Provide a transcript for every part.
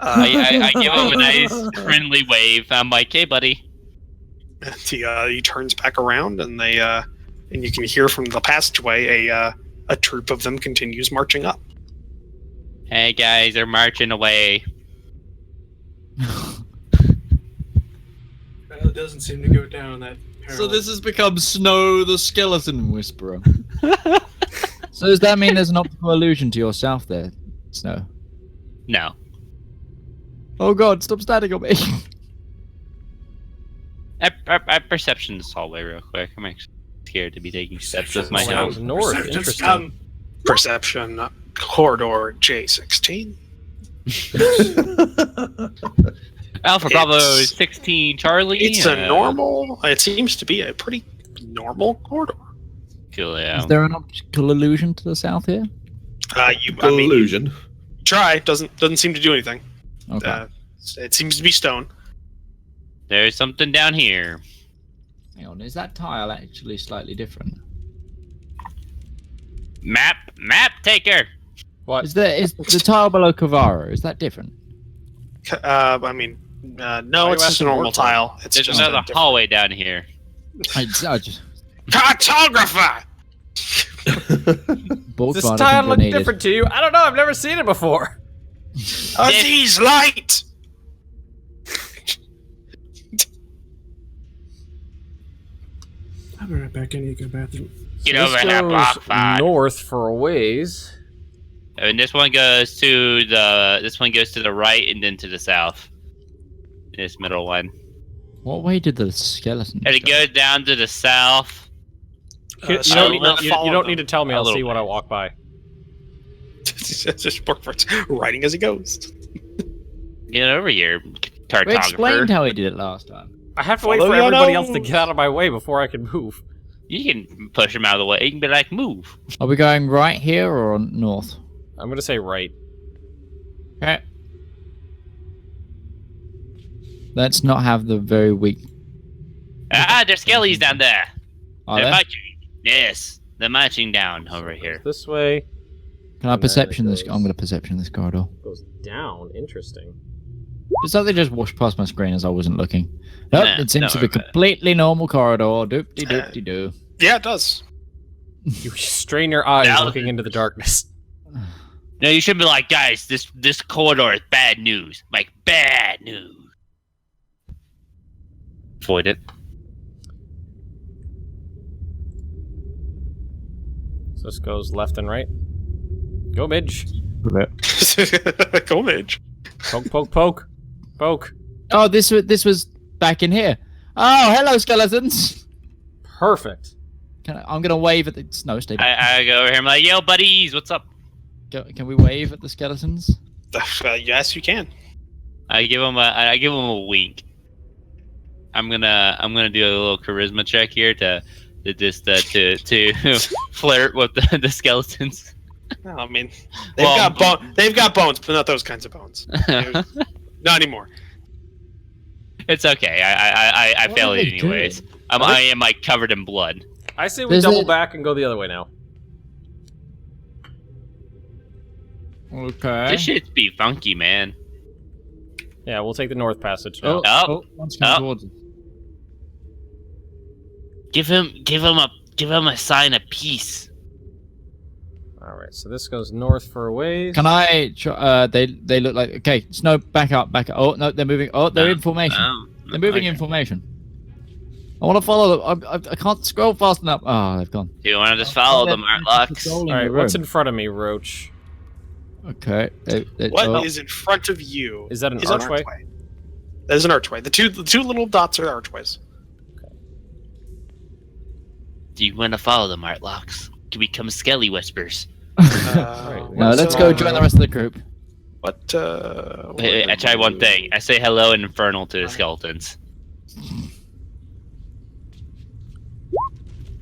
I give him a nice friendly wave. I'm like, hey, buddy. He turns back around, and you can hear from the passageway a troop of them continues marching up. Hey guys, they're marching away. It doesn't seem to go down that. So this has become Snow the Skeleton Whisperer. So does that mean there's an optical illusion to your south there, Snow? No. Oh god, stop standing on me. I perception this hallway real quick. I'm actually scared to be taking steps with my Wow, nose. north. Interesting. Perception corridor J16. Alpha Bravo 16 Charlie. It's a normal. It seems to be a pretty normal corridor. Cool, yeah. Is there an optical illusion to the south here? Illusion. Try doesn't seem to do anything. Okay. It seems to be stone. There's something down here. Hang on, is that tile actually slightly different? Map taker. What? Is the tile below Kavara, is that different? No, it's just a normal tile. It's There's just another different- hallway down here. I just... Cartographer. Borkvarrd, Does I this think tile we're look needed. different to you? I don't know. I've never seen it before. Aziz light. I'll be right back. I need to go bathroom. Get over here, Borkvarrd. North for a ways. And this one goes to the right and then to the south. This middle one. What way did the skeleton And it goes down to the south. You don't need to tell me. A I'll little see when bit. I walk by. Just Borkvarrard's writing as he goes. Get over here, We cartographer. explained how he did it last time. I have to wait Follow for your everybody else to nose. get out of my way before I can move. You can push him out of the way. You can be like, move. Are we going right here or north? I'm gonna say right. Okay. Let's not have the very weak... There's skellies down there. Are They're there? marching. Yes, they're marching down over here. This way Can I perception this? goes- I'm going to perception this corridor. goes down. Interesting. Did something just wash past my screen as I wasn't looking? Nope, Nah, it seems to don't be a worry about it. completely normal corridor. Doop-de-doop-de-doo. Yeah, it does. You strain your eyes Now- looking into the darkness. No, you should be like, guys, this corridor is bad news. Like, bad news. Avoid it. So this goes left and right. Go, Midge. Go, Midge. Poke, poke, poke. Poke. Oh, this was back in here. Oh, hello, skeletons. Perfect. I'm going to wave at the... No, stay back. I go over here. I'm like, yo, buddies, what's up? Can we wave at the skeletons? Yes, you can. I give him a wink. I'm gonna do a little charisma check here to flirt with the skeletons. No, I mean, Well- they've got bones, but not those kinds of bones. Not anymore. It's okay. I What fail are it they anyways. doing? I am like covered in blood. I say we There's double a- back and go the other way now. Okay. This shit's be funky, man. Yeah, we'll take the north passage now. One's coming Oh. towards us. Give him a sign of peace. All right, so this goes north for a ways. Can I... they look like... Okay, Snow, back up. Oh, no, they're moving. Oh, they're in formation. They're moving in formation. I want to follow them. I can't scroll fast enough. Oh, they've gone. Do you want to just follow them, Artlocks? All right, what's in front of me, Roach? Okay. What is in front of you? Is that an is archway? That is an archway. The two little dots are archways. Do you want to follow them, Artlocks? To become Skelly Whispers. No, let's go join the rest of the group. What? I try one thing. I say hello in Infernal to the skeletons.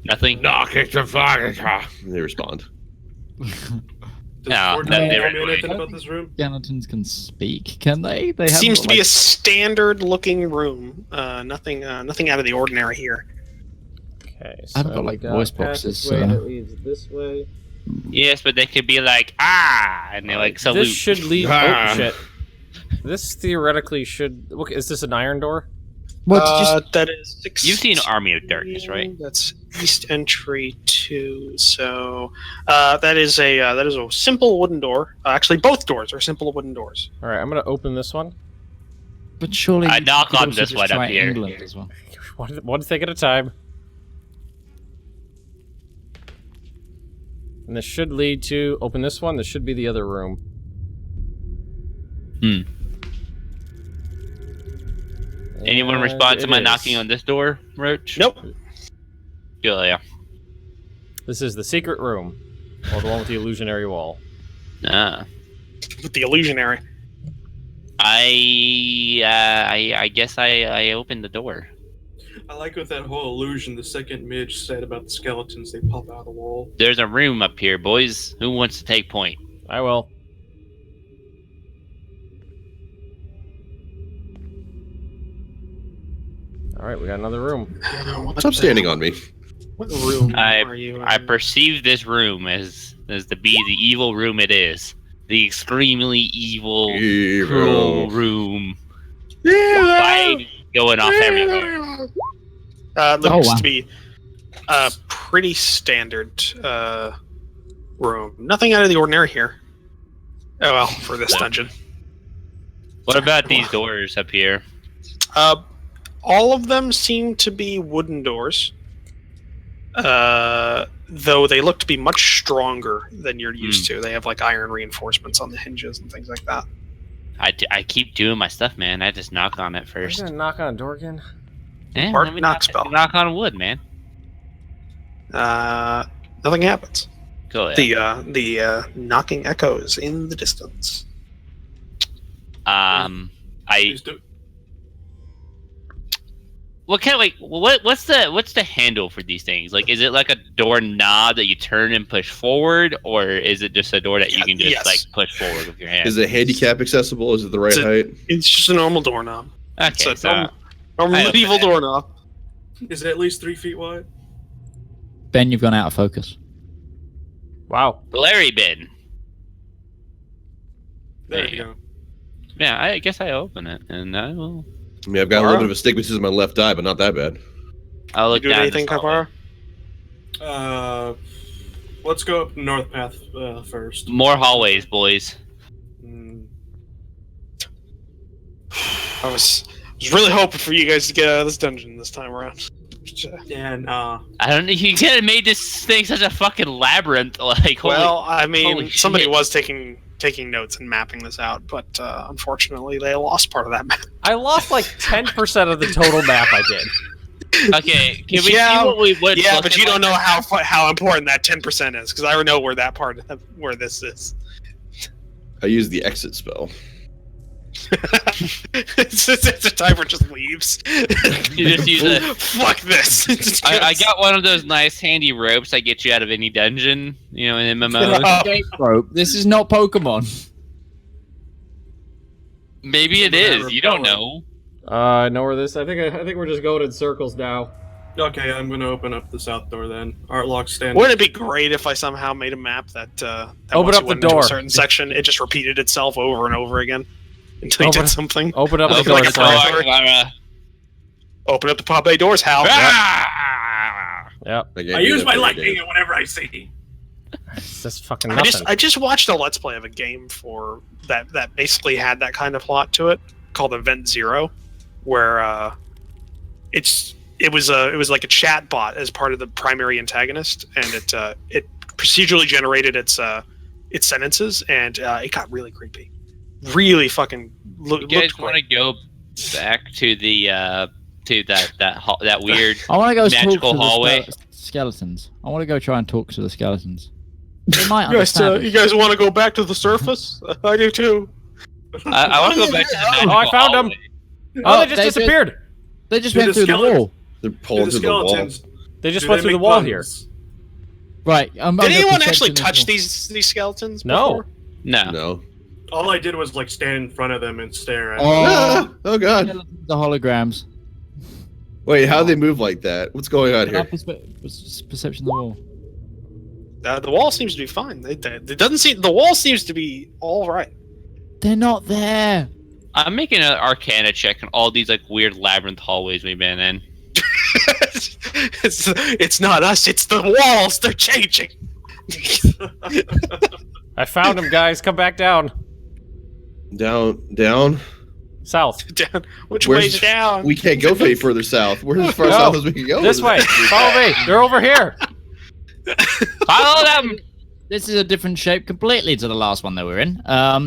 Nothing? They respond. No, anything about this room? Skeletons can speak, can they? They Seems to be a like... standard-looking room. Nothing out of the ordinary here. Okay, I so haven't got, like, we voice a boxes, passageway so- that leads this way. Yes, but they could be like, and they like salute. This should lead. Ah. Oh shit! This theoretically should... Look, is this an iron door? What? That is 16. You've seen Army of Darkness, right? That's East Entry 2. So that is a simple wooden door. Actually, both doors are simple wooden doors. All right, I'm gonna open this one. But surely I you knock could on also this just one up try here. England as well. One thing at a time. And this should lead to... Open this one. This should be the other room. Anyone And respond to it my is. knocking on this door, Roach? Nope. Yeah. This is the secret room. Or the one with the illusionary wall. Ah. With the illusionary. I guess I opened the door. I like with that whole illusion the second Midge said about the skeletons, they pop out of the wall. There's a room up here, boys. Who wants to take point? I will. Alright, we got another room. Stop standing on me. What room I are you in? I perceive this room as to be the evil room it is. The extremely evil, cruel room. Fight going off everywhere. Looks wow. to be a pretty standard room. Nothing out of the ordinary here. Oh well, for this dungeon. What about these doors up here? All of them seem to be wooden doors. Though they look to be much stronger than you're used to. They have like iron reinforcements on the hinges and things like that. I keep doing my stuff, man. I just knock on it Are you first. gonna knock on a door again? Mark let me knock spell. knock on wood, man. Nothing happens. Go ahead. The knocking echoes in the distance. Please do. What kind of like what's the handle for these things? Like, is it like a door knob that you turn and push forward, or is it just a door that you can just like push forward with your hand? Is it handicap accessible? Is it the right height? It's just a normal doorknob. Okay, It's so a normal I medieval open it. doorknob. Is it at least 3 feet wide? Ben, you've gone out of focus. Wow. Larry bin. There There you you go. Yeah, I guess I open it, and I will. I mean, I've got a little bit of astigmatism in my left eye, but not that bad. I'll You look do down. anything, this hallway. Kapara? Let's go up North Path first. More hallways, boys. Mm. I was really hoping for you guys to get out of this dungeon this time around. Yeah, nah. I don't know. You could have made this thing such a fucking labyrinth. Like, holy, Well, I mean, holy somebody shit. was taking notes and mapping this out, but unfortunately, they lost part of that map. I lost like 10% of the total map I did. okay, can we Yeah, see what we would? Yeah, look but you like? don't know how important that 10% is, because I know where that part where this is. I use the exit spell. it's a timer just leaves. You just use a. Fuck this. Just I goes. got one of those nice handy ropes that get you out of any dungeon, you know, in MMOs. Escape rope. This is not Pokemon. Maybe it is. You don't know. I know where this. I think we're just going in circles now. Okay, I'm gonna open up the south door then. Artlock's standing. Wouldn't it be great if I somehow made a map that Open once up you the went into door. a certain section, it just repeated itself over and over again until you Open- did something? Open up Like the a door. door. Slayer. Open up the pop bay doors, Hal. Yep. I use my lightning whenever I see. It's just fucking I nothing. just watched a let's play of a game for that basically had that kind of plot to it called Event Zero, where it was like a chat bot as part of the primary antagonist, and it procedurally generated its sentences, and it got really creepy, really fucking You guys want to go back to the that weird? I want to go Magical talk to hallway. the skeletons. I want to go try and talk to the skeletons. They might You guys, understand. you guys want to go back to the surface? I do too. I want to go back to the magical I found them. hallway. Oh, they just they disappeared. They just Do went the through the skeletons- wall. They're Do pulling the through the wall. skeletons? They just do went they through the make wall puns? here. Right. Did anyone actually touch these skeletons? No. Before? No. No. All I did was like stand in front of them and stare at them. Ah, oh god. The holograms. Wait, how do they move like that? What's going on here? Perception of the wall. The wall seems to be fine. It doesn't seem the wall seems to be all right. They're not there. I'm making an Arcana check on all these like weird labyrinth hallways we've been in. It's not us. It's the walls. They're changing. I found him, guys. Come back down. Down. South. Down. Which way's down? We can't go any further south. We're as far south as we can go. This way. Follow me. They're over here. Follow them. This is a different shape completely to the last one that we're in. I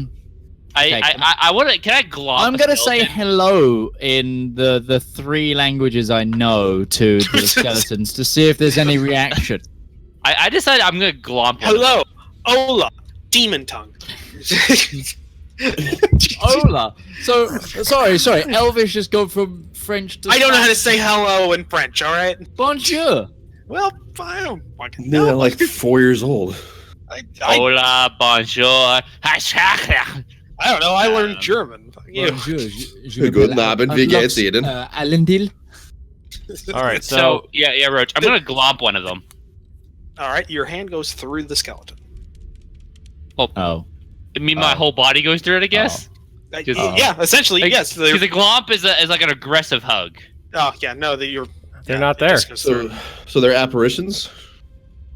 want to. Can I glom? I'm gonna say hello in the 3 languages I know to the skeletons to see if there's any reaction. I decided I'm gonna glomp. Hello, Ola, demon tongue. Hola. So sorry. Elvish has gone from French to. I don't know how to say hello in French. All right. Bonjour. Well, I don't fucking They're know. like 4 years old. Hola, bonjour. I don't know. I learned German. Fuck you. Bonjour. Guten Abend, wie geht's Ihnen? Alendil. All right. So yeah, Roach. I'm gonna glomp one of them. All right. Your hand goes through the skeleton. Oh. I mean, my whole body goes through it, I guess. Yeah, essentially, Like, yes. Because the glomp is like an aggressive hug. Oh yeah, no, They're not there. So they're apparitions?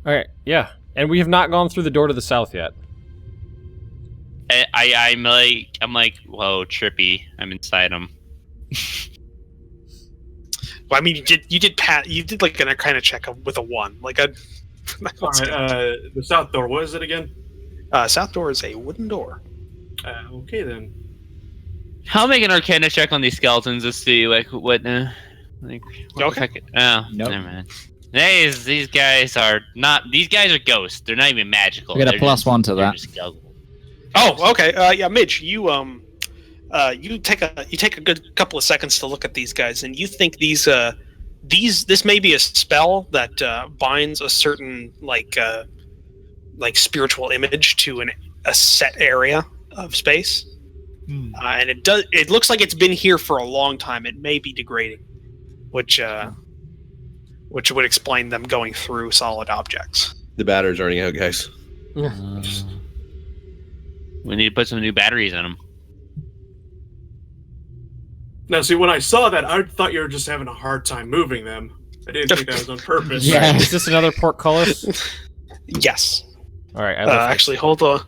All right. Yeah. And we have not gone through the door to the south yet. I'm like, whoa, trippy. I'm inside them. Well, I mean, you did like an kind of check with a 1, like a. All right, the south door. What is it again? South door is a wooden door. Okay then. I'll make an Arcana check on these skeletons to see what what Okay. the heck. Oh, Nope. never mind. These guys are not. These guys are ghosts. They're not even magical. We got a They're +1 to they're that. just skeletons. Oh, okay. Yeah, Midge, you take a good couple of seconds to look at these guys, and you think this may be a spell that binds a certain like spiritual image to a set area of space, and it looks like it's been here for a long time. It may be degrading, which would explain them going through solid objects. The batteries are running out, guys. We need to put some new batteries in them. Now, see, when I saw that, I thought you were just having a hard time moving them. I didn't think that was on purpose. Yeah. Is this another portcullis? Yes. All right. Actually, hold on.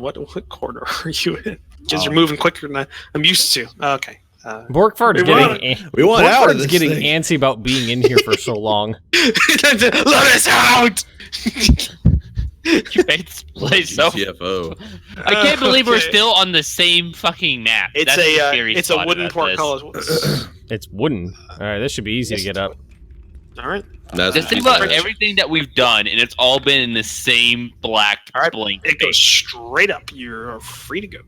What corner are you in? Because you're moving quicker than I'm used to. Okay. Borkvarrd is We want out of Borkvard's this getting thing. antsy about being in here for so long. Let us out! You made this place so. CFO. I can't believe we're Okay. still on the same fucking map. It's That's the a scary it's a spot wooden about this. portcullis. It's wooden. All right. This should be easy to get up. All right. That's Just think about everything that we've done, and it's all been in the same black All right. blank It goes space. straight up. You're free to go.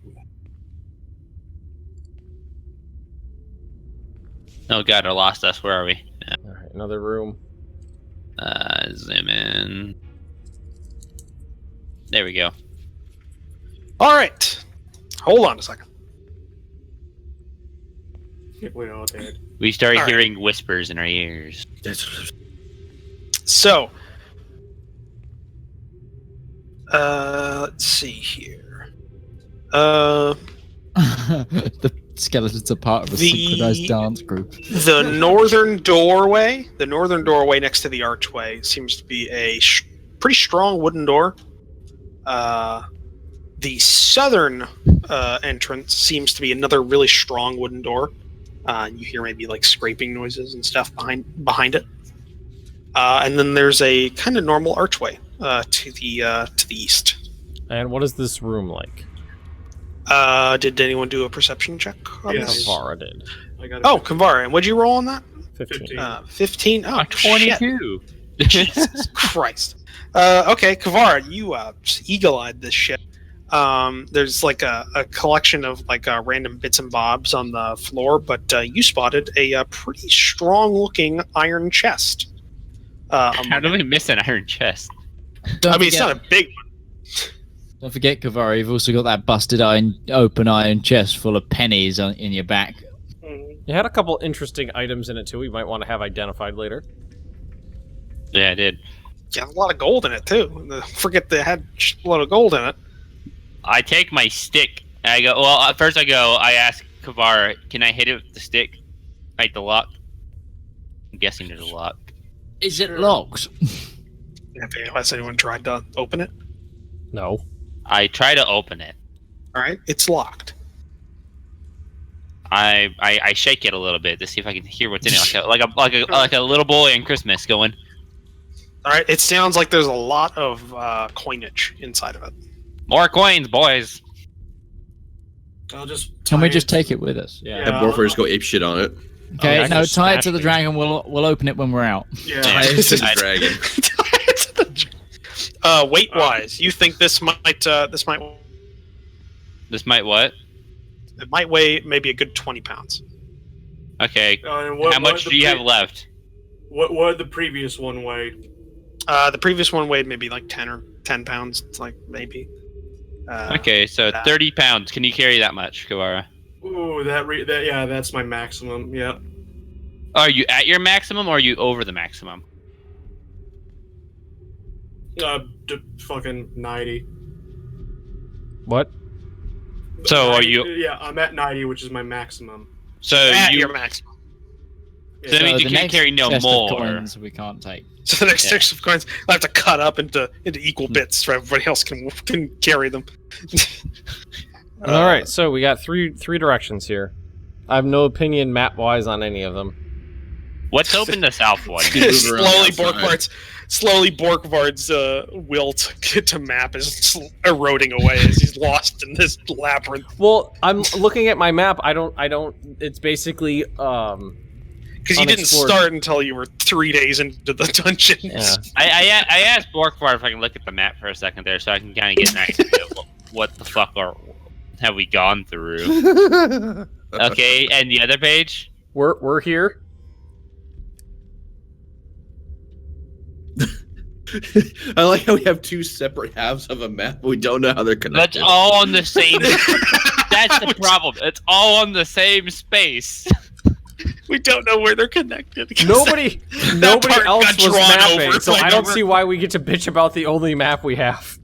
Oh god, I lost us. Where are we? All right. Another room. Zoom in. There we go. All right. Hold on a second. We all did. We started All right. hearing whispers in our ears. So, let's see here. The skeletons are part of a The- synchronized dance group. The northern doorway next to the archway seems to be a pretty strong wooden door. The southern entrance seems to be another really strong wooden door. You hear maybe like scraping noises and stuff behind it. And then there's a kind of normal archway to the east. And what is this room like? Did anyone do a perception check on Yes. this? Kavara did. I got Oh, Kavara, and what'd you roll on that? 15. 15. Oh, shit. 22. Jesus Christ. Okay, Kavara, you just eagle-eyed this shit. There's like a collection of like random bits and bobs on the floor, but you spotted a pretty strong-looking iron chest. How do we miss an iron chest? I mean, it's not a big one. Don't forget, Kavara, you've also got that busted open iron chest full of pennies in your back. You had a couple interesting items in it too. We might want to have identified later. Yeah, I did. Yeah, a lot of gold in it too. Forget they had a lot of gold in it. I take my stick I go. Well, first I ask Kavar, can I hit it with the stick? Right, the lock. I'm guessing there's a lock. Is it locked? Has anyone tried to open it? No. I try to open it. All right, it's locked. I shake it a little bit to see if I can hear what's in it, like a little boy in Christmas going. All right, it sounds like there's a lot of coinage inside of it. More coins, boys. I'll just. Can we just take it with us? Yeah, Borkvarrd just go ape shit on it. Okay, I no, just tie it to smashed the it. dragon. We'll open it when we're out. Yeah. It's a dragon. Weight-wise, you think this might This might what? it might weigh maybe a good 20 pounds. Okay. And How much do you have left? What did the previous one weigh? The previous one weighed maybe like 10 pounds. It's like maybe. Okay, so 30 pounds. Can you carry that much, Kawara? Ooh, yeah, that's my maximum. Yeah. Are you at your maximum or are you over the maximum? Fucking 90. What? So 90, are you? Yeah, I'm at 90, which is my maximum. So At you? your maximum. So that means you the can't next carry no chest of more. coins we can't take. So the next Yeah. 6 of coins, I have to cut up into equal bits so everybody else can carry them. All right, so we got three directions here. I have no opinion map-wise on any of them. Let's open the south one. Slowly Borkvard's will to get to map is eroding away as he's lost in this labyrinth. Well, I'm looking at my map. I don't. It's basically Because you didn't unexplored. start until you were 3 days into the dungeons. Yeah. I asked Borkvarrd if I can look at the map for a second there, so I can kind of get an idea of what the fuck have we gone through. Okay, and the other page. We're here. I like how we have two separate halves of a map, but we don't know how they're connected. That's all on the same. That's the problem. It's all on the same space. We don't know where they're connected. Nobody part else got was drawn mapping, over, so like, I don't over. see why we get to bitch about the only map we have.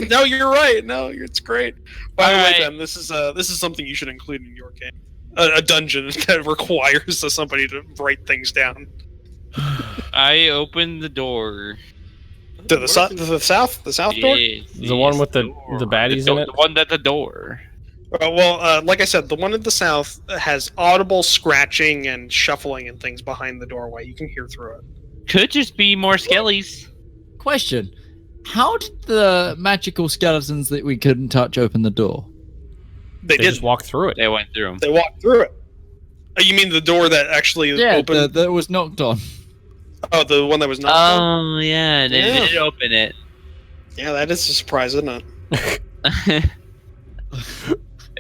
No, you're right. No, it's great. By the way, Alright. Ben, this is something you should include in your game. A dungeon that requires somebody to write things down. I opened the door. To the south door. Yes, The one with the door. baddies the, in it? The one at the door. Like I said, the one at the south has audible scratching and shuffling and things behind the doorway. You can hear through it. Could just be more skellies. Question: how did the magical skeletons that we couldn't touch open the door? They They did. just walked through it. They went through them. They walked through it. Oh, you mean the door that actually opened? that was knocked on. Oh, the one that was not. Oh yeah, they did open it. Yeah, that is a surprise, isn't it?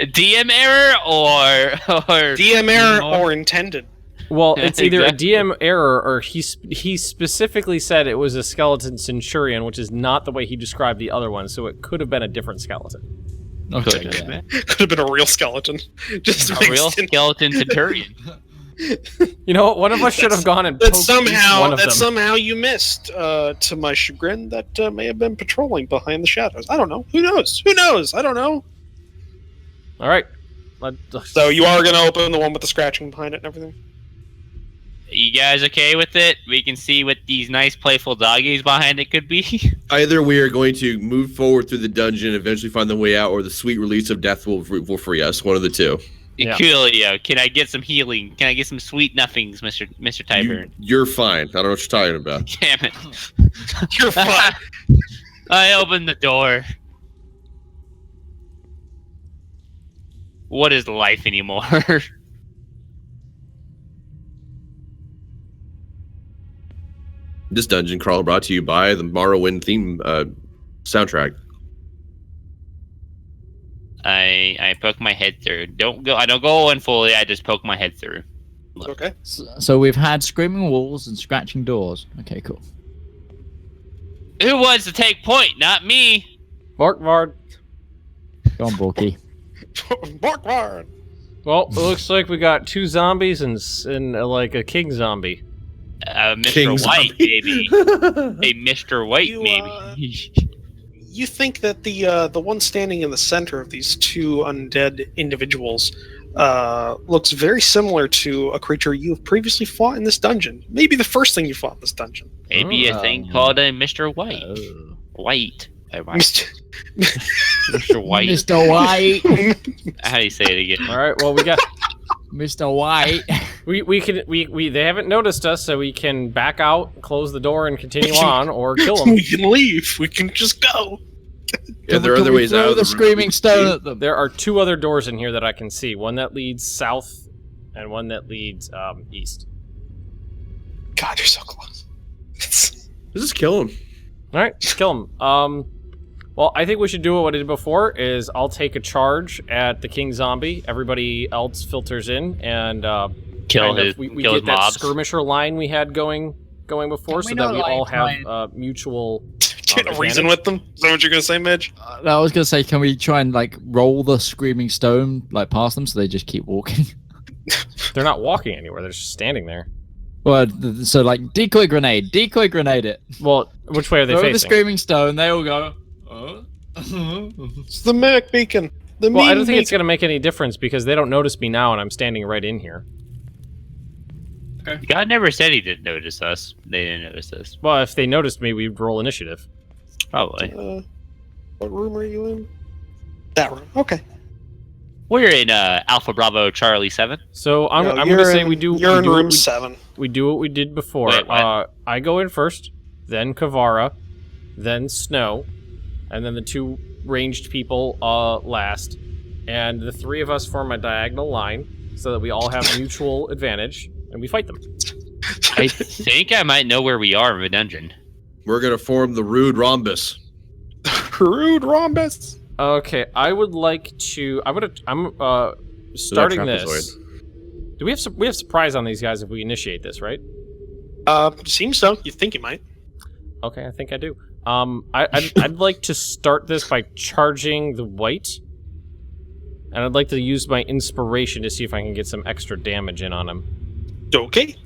DM error or DM error or intended. Well, it's either Exactly. a DM error or he specifically said it was a skeleton centurion, which is not the way he described the other one. So it could have been a different skeleton. Okay. Could have yeah. been. Could have been a real skeleton. Just a mixed real in. skeleton centurion. You know, one of us should have gone and That poked each one of them. somehow you missed. To my chagrin, that may have been patrolling behind the shadows. I don't know. Who knows? Who knows? I don't know. All right. So you are gonna open the one with the scratching behind it and everything. You guys okay with it? We can see what these nice playful doggies behind it could be. Either we are going to move forward through the dungeon, eventually find the way out, or the sweet release of death will free us. One of the two. Yeah. Coolio, can I get some healing? Can I get some sweet nothings, Mr. Tyburn? You're fine. I don't know what you're talking about. Damn it. You're fine. I opened the door. What is life anymore? This dungeon crawl brought to you by the Morrowind theme soundtrack. I poke my head through. I don't go in fully. I just poke my head through. Okay. So we've had screaming walls and scratching doors. Okay, cool. Who wants to take point? Not me. Borkvarrd. Go on, Borky. Borkvarrd. Well, it looks like we got 2 zombies and like a king zombie. Mr. King White, zombie. maybe. Hey, Mr. White, You, maybe. you think that the one standing in the center of these two undead individuals looks very similar to a creature you have previously fought in this dungeon. Maybe the first thing you fought in this dungeon. Maybe a thing called a Mr. White. White. Mr. Mr. White. Mr. White. How do you say it again? All right. Well, we got. Mr. White. They haven't noticed us, so we can back out, close the door, and continue on, or kill them. We can leave. We can just go. Yeah, there are other ways out of the screaming stone at them. There are 2 other doors in here that I can see. One that leads south, and one that leads east. God, you're so close. Let's just kill him. All right, let's kill him. Well, I think we should do what I did before. Is I'll take a charge at the king zombie. Everybody else filters in, and Kill his we kill get his that mobs. skirmisher line we had going before, so that we all have mutual. Get a reason with them. Is that what you're gonna say, Midge? I was gonna say, can we try and like roll the screaming stone like past them so they just keep walking? They're not walking anywhere. They're just standing there. Well, so like decoy grenade it. Well, which way are they Throw facing? the screaming stone. They all go. It's the mimic beacon. Well, I don't think it's going to make any difference because they don't notice me now and I'm standing right in here. God never said he didn't notice us. They didn't notice us. Well, if they noticed me, we'd roll initiative. Probably. What room are you in? That room. Okay. We're in Alpha Bravo Charlie 7. So I'm No, going to say we do. You're we in do room what we, 7. we do what we did before. Wait, what? I go in first, then Kavara, then Snow, and then the 2 ranged people last. And the 3 of us form a diagonal line so that we all have mutual advantage, and we fight them. I think I might know where we are in the dungeon. We're gonna form the rude rhombus. Rude rhombus. Okay, I would like to. I'm starting this. Do we have surprise on these guys if we initiate this, right? Seems so. You think you might? Okay, I think I do. I'd like to start this by charging the white, and I'd like to use my inspiration to see if I can get some extra damage in on him, Okay.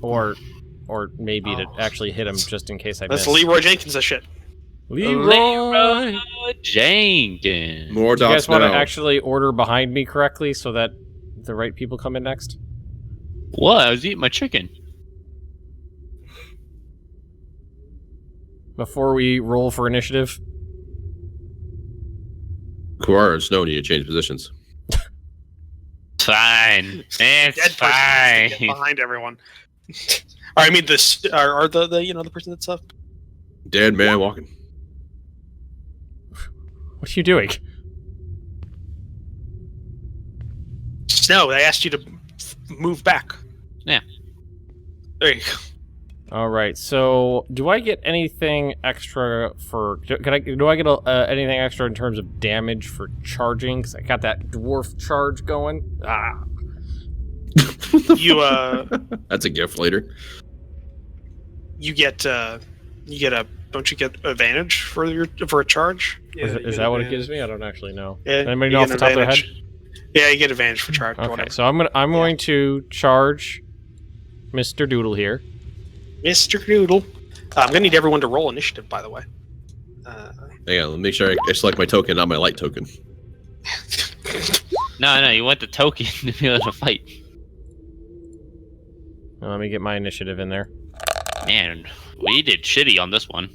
or maybe to actually hit him just in case I That's miss. Leroy Jenkins' shit. Leroy. Jenkins. More Do you guys dots want to now. actually order behind me correctly so that the right people come in next? What? I was eating my chicken. Before we roll for initiative? Kuara and Snow need to change positions. Fine. It's Dead person has to get fine. behind everyone. Or, I mean, the the person that's up. Dead man walking. What are you doing? Snow, they asked you to move back. Yeah. There you go. All right. So, do I get anything extra for? Do I get anything extra in terms of damage for charging? Because I got that dwarf charge going. Ah. You That's a gift later. you get a don't you get advantage for a charge? Yeah, you Is get that what it advantage. gives me? I don't actually know. Yeah, Anybody you know off get the top of their head? advantage. Yeah, you get advantage for charge. Okay. Whatever. So I'm going to charge Mr. Doodle here. Mr. Noodle. I'm gonna need everyone to roll initiative, by the way. Hang on, let me make sure I select my token, not my light token. No, you want the token to be able to fight. Let me get my initiative in there. Man, we did shitty on this one.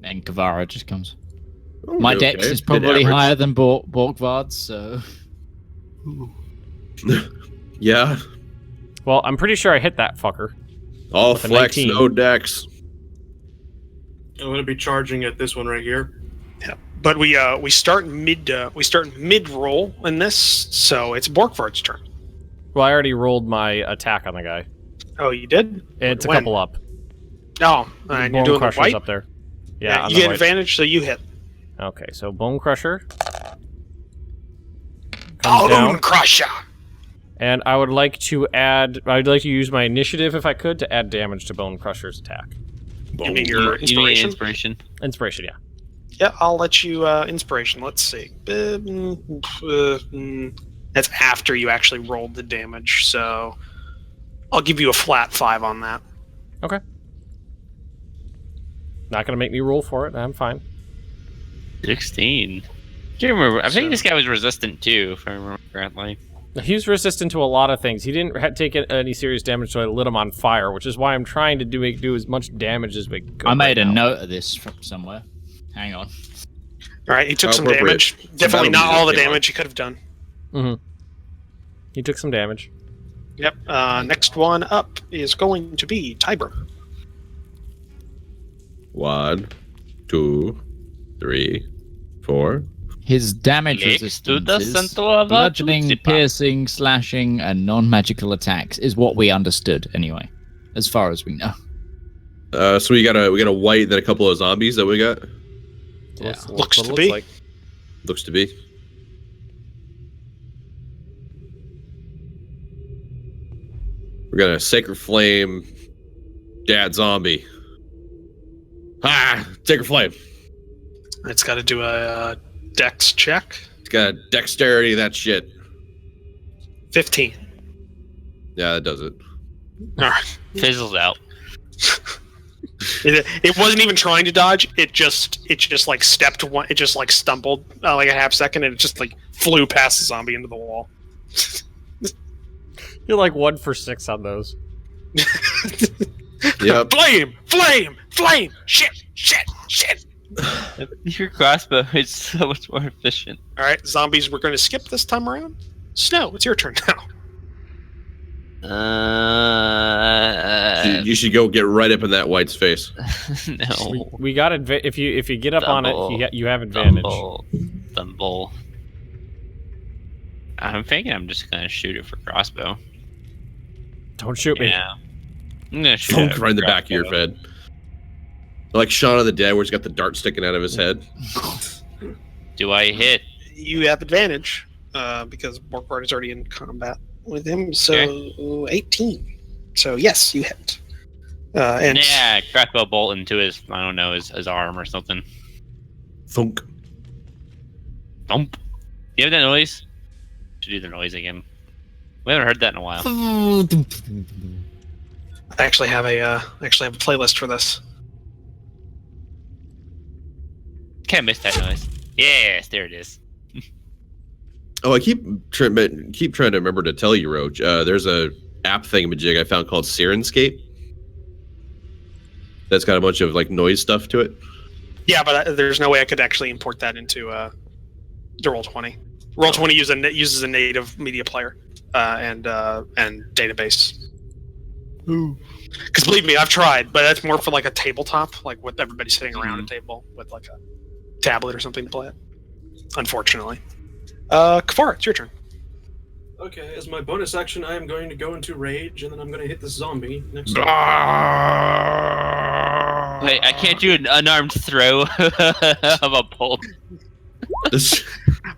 And Kavara just comes. My Okay, dex is good probably average. higher than Borkvarrd's, so... Yeah. Well, I'm pretty sure I hit that fucker. All With a flex, 19. no dex. I'm gonna be charging at this one right here. But we start mid roll in this, so it's Borkvarrd's turn. Well, I already rolled my attack on the guy. Oh, you did? It's a When? couple up. Oh, and you're Bone doing the Crusher's white. up there. Yeah, Yeah, on you the get white. advantage, so you hit. Okay, so Bone Crusher comes Bone down, Crusher. and I would like to add. I'd like to use my initiative, if I could, to add damage to Bone Crusher's attack. You mean your You need inspiration? inspiration? Inspiration, yeah. Yeah, I'll let you inspiration. Let's see. That's after you actually rolled the damage, so I'll give you a flat 5 on that. Okay. Not gonna make me roll for it. I'm fine. 16. Do you remember? I think this guy was resistant too, if I remember correctly. He was resistant to a lot of things. He didn't take any serious damage, so I lit him on fire, which is why I'm trying to do as much damage as we could. I made a note of this from somewhere. Hang on. All right, he took some damage. Definitely not all the damage he could have done. Mm-hmm. He took some damage. Yep. Next one up is going to be Tiber. 1, 2, 3, 4. His damage resistance is bludgeoning, piercing, slashing, and non-magical attacks is what we understood anyway, as far as we know. So we got a white and then a couple of zombies that we got. Yeah. Looks to be. Looks to be. We got a Sacred Flame Dad Zombie. Sacred Flame. It's got to do a dex check. It's got dexterity, that shit. 15. Yeah, that does it. All right. Fizzles out. It wasn't even trying to dodge. It just like stepped one. It just like stumbled like a half second, and it just like flew past the zombie into the wall. You're like 1 for 6 on those. Yep. Flame! Shit! Your crossbow is so much more efficient. All right, zombies. We're going to skip this time around. Snow, it's your turn now. You should go get right up in that white's face. No. We got if you get up on it, you have advantage. Dumble. I'm thinking I'm just gonna shoot it for crossbow. Don't shoot me. Yeah. I'm gonna shoot it right in the back of your head. Like Shaun of the Dead, where he's got the dart sticking out of his head. Do I hit? You have advantage because Borkvarrd is already in combat with him. So 18. So yes, you hit. And yeah, crossbow bolt into his, I don't know, his arm or something. Thunk. Thump. You have that noise? Should do the noise again. We haven't heard that in a while. I actually have a playlist for this. Can't miss that noise. Yes, there it is. Oh, I keep trying to remember to tell you, Roach. There's a app thingamajig I found called Sirenscape. That's got a bunch of like noise stuff to it. Yeah, but there's no way I could actually import that into the Roll20. Roll20 uses a native media player and database. Ooh. Because believe me, I've tried, but that's more for like a tabletop, like with everybody sitting around a table with like a tablet or something to play it. Unfortunately. Kafar, it's your turn. Okay, as my bonus action, I am going to go into rage, and then I'm going to hit this zombie next Wait, I can't do an unarmed throw of a bolt.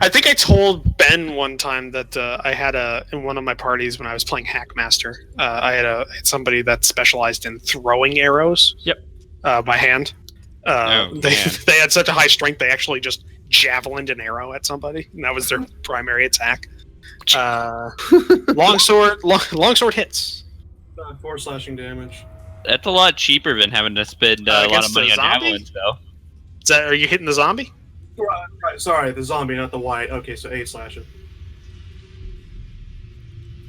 I think I told Ben one time that I had in one of my parties when I was playing Hackmaster, I had somebody that specialized in throwing arrows. Yep. By hand. They had such a high strength they actually just javelined an arrow at somebody, and that was their primary attack. Longsword hits. 4 slashing damage. That's a lot cheaper than having to spend a lot of money on javelins, though. Are you hitting the zombie? Right, sorry, the zombie, not the white. Okay, so 8 slashing.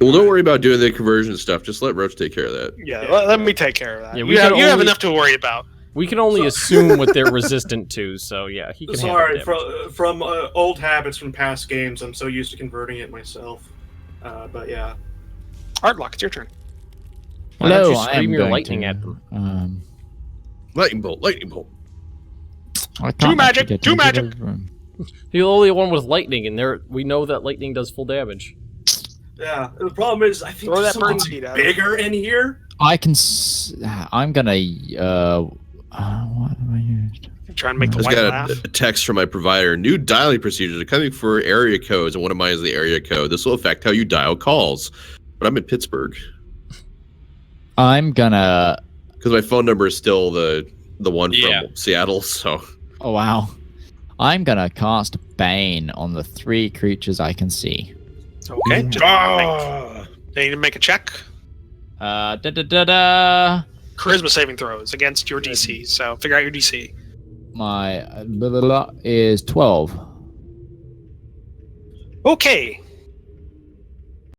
Well, don't worry about doing the conversion stuff. Just let Roach take care of that. Yeah, let me take care of that. Yeah, you have enough to worry about. We can only assume what they're resistant to, so yeah, he can Sorry, handle it. from old habits from past games, I'm so used to converting it myself. But yeah. Artlock, it's your turn. Why don't you Hello, I scream am your going lightning to, at them? Lightning bolt, lightning bolt. I Two can't magic, actually get two into magic. the room. The only one with lightning, and we know that lightning does full damage. Yeah, the problem is, I think Throw there's that burn something speed at bigger in here. I can. I'm gonna. What have I used? Trying to make the I just white got laugh. a text from my provider. New dialing procedures are coming for area codes, and one of mine is the area code. This will affect how you dial calls. But I'm in Pittsburgh. I'm gonna. Because my phone number is still the one from Seattle, so... Oh, wow. I'm gonna cast Bane on the 3 creatures I can see. Okay. They need to make a check. Call charisma saving throws against your DC. So figure out your DC. My is 12. Okay.